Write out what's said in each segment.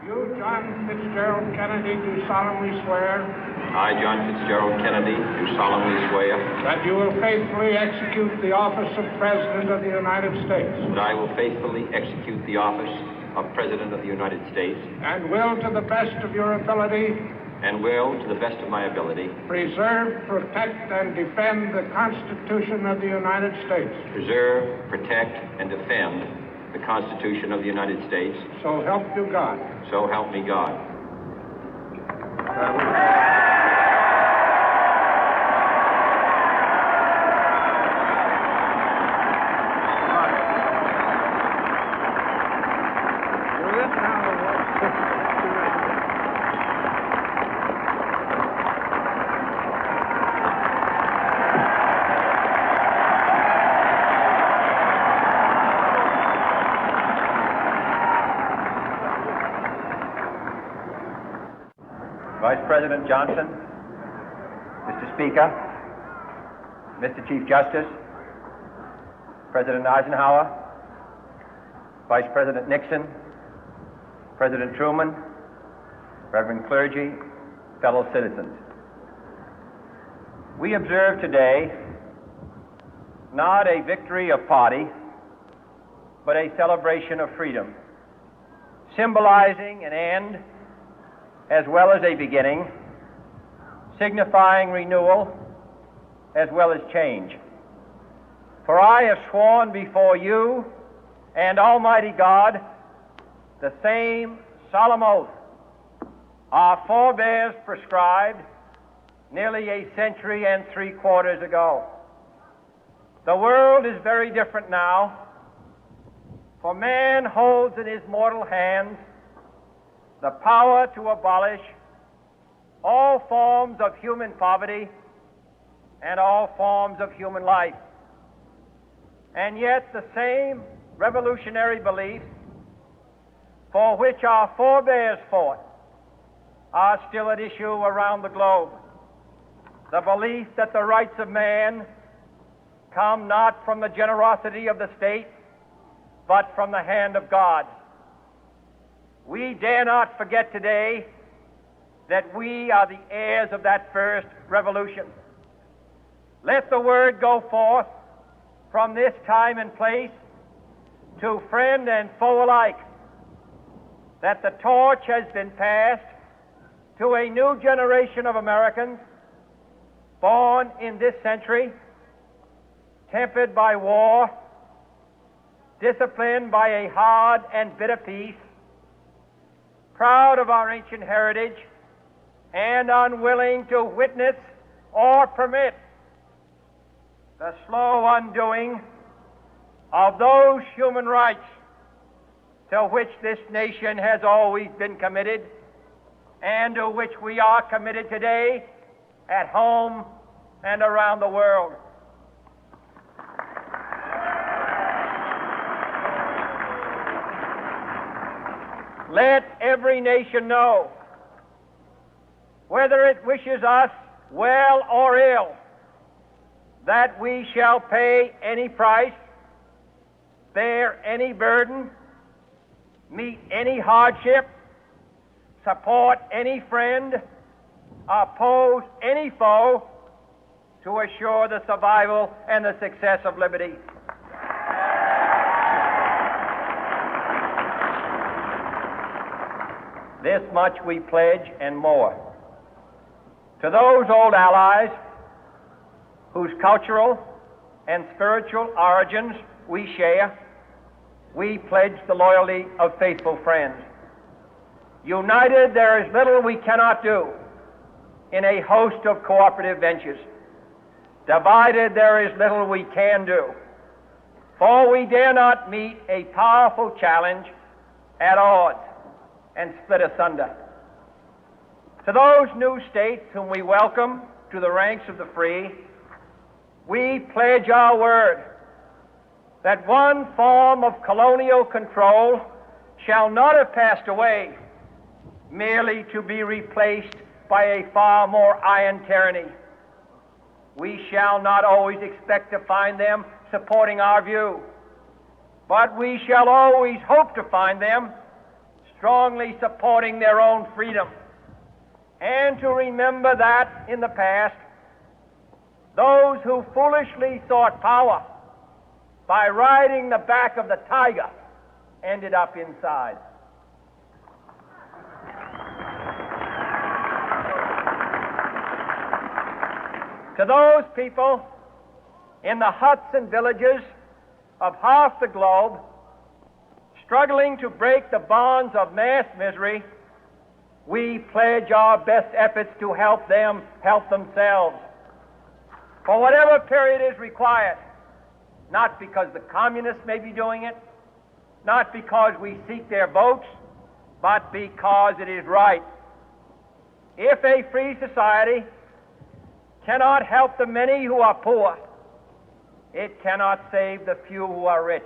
You, John Fitzgerald Kennedy, do solemnly swear. I, John Fitzgerald Kennedy, do solemnly swear. That you will faithfully execute the office of President of the United States. That I will faithfully execute the office of President of the United States. And will, to the best of your ability. And will, to the best of my ability. Preserve, protect, and defend the Constitution of the United States. Preserve, protect, and defend the Constitution of the United States. So help you God. So help me God. Vice President Johnson, Mr. Speaker, Mr. Chief Justice, President Eisenhower, Vice President Nixon, President Truman, Reverend clergy, fellow citizens. We observe today not a victory of party, but a celebration of freedom, symbolizing an end as well as a beginning, signifying renewal as well as change. For I have sworn before you and Almighty God the same solemn oath our forebears prescribed nearly a century and 3/4 ago. The world is very different now, for man holds in his mortal hands the power to abolish all forms of human poverty and all forms of human life. And yet the same revolutionary beliefs for which our forebears fought are still at issue around the globe. The belief that the rights of man come not from the generosity of the state, but from the hand of God. We dare not forget today that we are the heirs of that first revolution. Let the word go forth from this time and place to friend and foe alike that the torch has been passed to a new generation of Americans born in this century, tempered by war, disciplined by a hard and bitter peace, proud of our ancient heritage, and unwilling to witness or permit the slow undoing of those human rights to which this nation has always been committed and to which we are committed today at home and around the world. Let every nation know, whether it wishes us well or ill, that we shall pay any price, bear any burden, meet any hardship, support any friend, oppose any foe to assure the survival and the success of liberty. This much we pledge and more. To those old allies whose cultural and spiritual origins we share, we pledge the loyalty of faithful friends. United, there is little we cannot do in a host of cooperative ventures. Divided, there is little we can do, for we dare not meet a powerful challenge at odds and split asunder. To those new states whom we welcome to the ranks of the free, we pledge our word that one form of colonial control shall not have passed away, merely to be replaced by a far more iron tyranny. We shall not always expect to find them supporting our view, but we shall always hope to find them strongly supporting their own freedom, and to remember that in the past, those who foolishly sought power by riding the back of the tiger ended up inside. To those people in the huts and villages of half the globe struggling to break the bonds of mass misery, we pledge our best efforts to help them help themselves for whatever period is required, not because the communists may be doing it, not because we seek their votes, but because it is right. If a free society cannot help the many who are poor, it cannot save the few who are rich.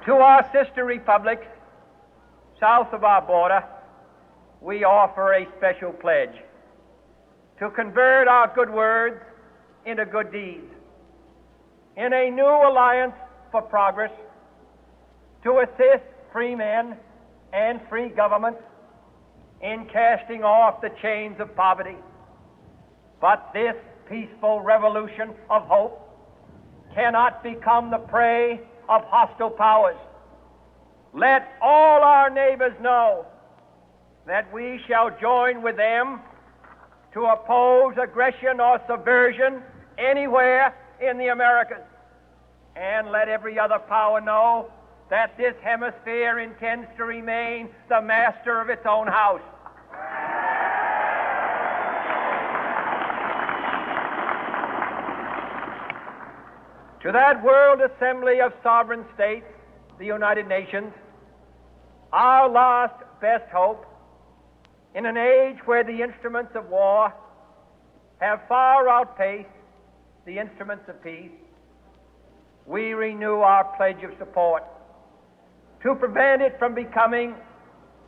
To our sister republics south of our border, we offer a special pledge to convert our good words into good deeds, in a new alliance for progress, to assist free men and free governments in casting off the chains of poverty. But this peaceful revolution of hope cannot become the prey of hostile powers. Let all our neighbors know that we shall join with them to oppose aggression or subversion anywhere in the Americas. And let every other power know that this hemisphere intends to remain the master of its own house. To that World Assembly of Sovereign States, the United Nations, our last best hope, in an age where the instruments of war have far outpaced the instruments of peace, we renew our pledge of support to prevent it from becoming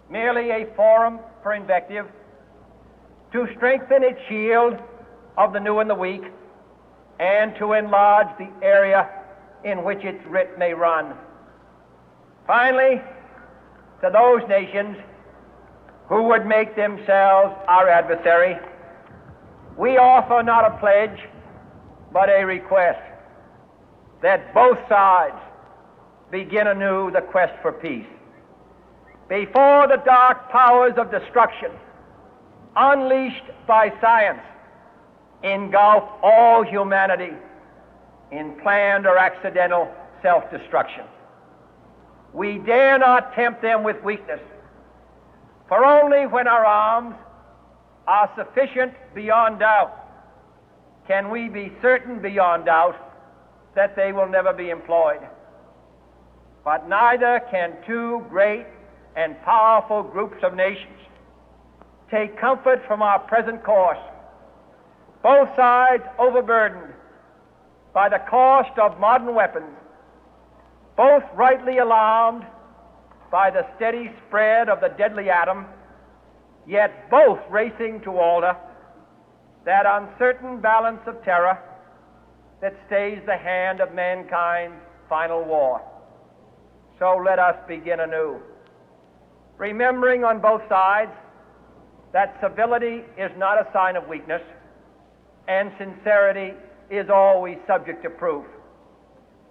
merely a forum for invective, to strengthen its shield of the new and the weak, and to enlarge the area in which its writ may run. Finally, to those nations who would make themselves our adversary, we offer not a pledge, but a request that both sides begin anew the quest for peace. Before the dark powers of destruction, unleashed by science, engulf all humanity in planned or accidental self-destruction, we dare not tempt them with weakness, for only when our arms are sufficient beyond doubt can we be certain beyond doubt that they will never be employed. But neither can two great and powerful groups of nations take comfort from our present course, both sides overburdened by the cost of modern weapons, both rightly alarmed by the steady spread of the deadly atom, yet both racing to alter that uncertain balance of terror that stays the hand of mankind's final war. So let us begin anew, remembering on both sides that civility is not a sign of weakness, and sincerity is always subject to proof.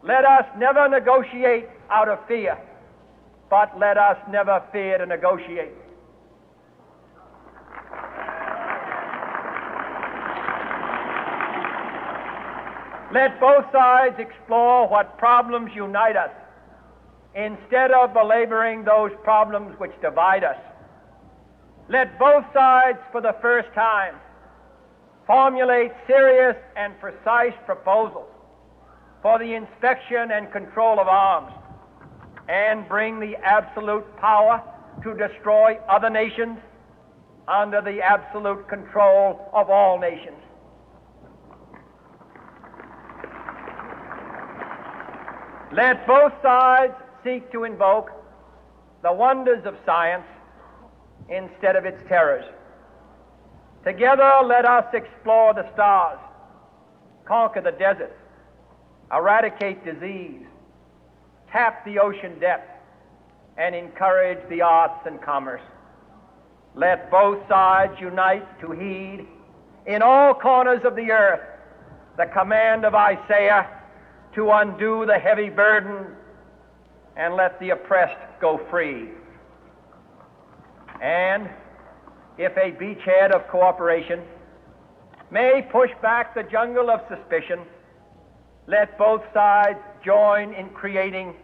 Let us never negotiate out of fear, but let us never fear to negotiate. Let both sides explore what problems unite us, instead of belaboring those problems which divide us. Let both sides, for the first time, formulate serious and precise proposals for the inspection and control of arms, and bring the absolute power to destroy other nations under the absolute control of all nations. Let both sides seek to invoke the wonders of science instead of its terrors. Together, let us explore the stars, conquer the deserts, eradicate disease, tap the ocean depth, and encourage the arts and commerce. Let both sides unite to heed in all corners of the earth the command of Isaiah to undo the heavy burden and let the oppressed go free. And if a beachhead of cooperation may push back the jungle of suspicion, let both sides join in creating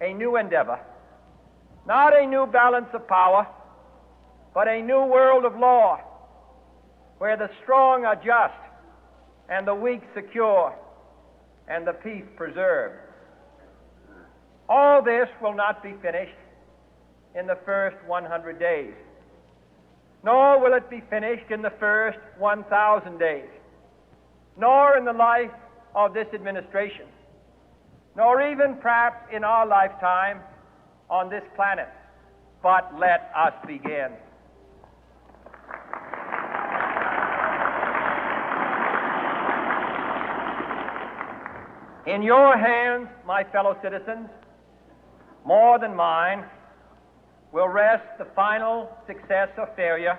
a new endeavor, not a new balance of power, but a new world of law, where the strong are just and the weak secure and the peace preserved. All this will not be finished in the first 100 days, nor will it be finished in the first 1,000 days, nor in the life of this administration, nor even perhaps in our lifetime on this planet. But let us begin. In your hands, my fellow citizens, more than mine, will rest the final success or failure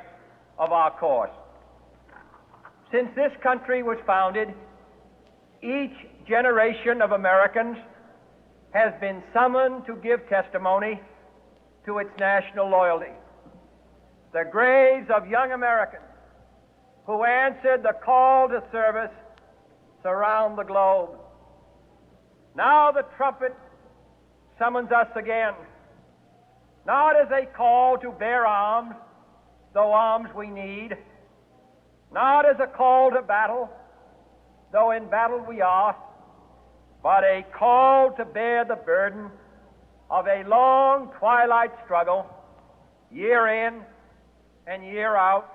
of our course. Since this country was founded, each generation of Americans has been summoned to give testimony to its national loyalty. The graves of young Americans who answered the call to service surround the globe. Now the trumpet summons us again, not as a call to bear arms, though arms we need, not as a call to battle, though in battle we are, but a call to bear the burden of a long twilight struggle, year in and year out,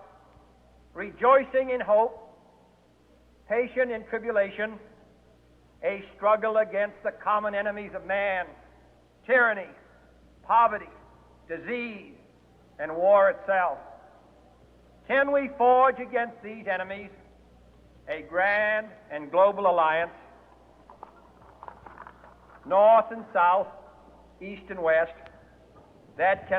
rejoicing in hope, patient in tribulation, a struggle against the common enemies of man, tyranny, poverty, disease, and war itself. Can we forge against these enemies a grand and global alliance, north and south, east and west, that can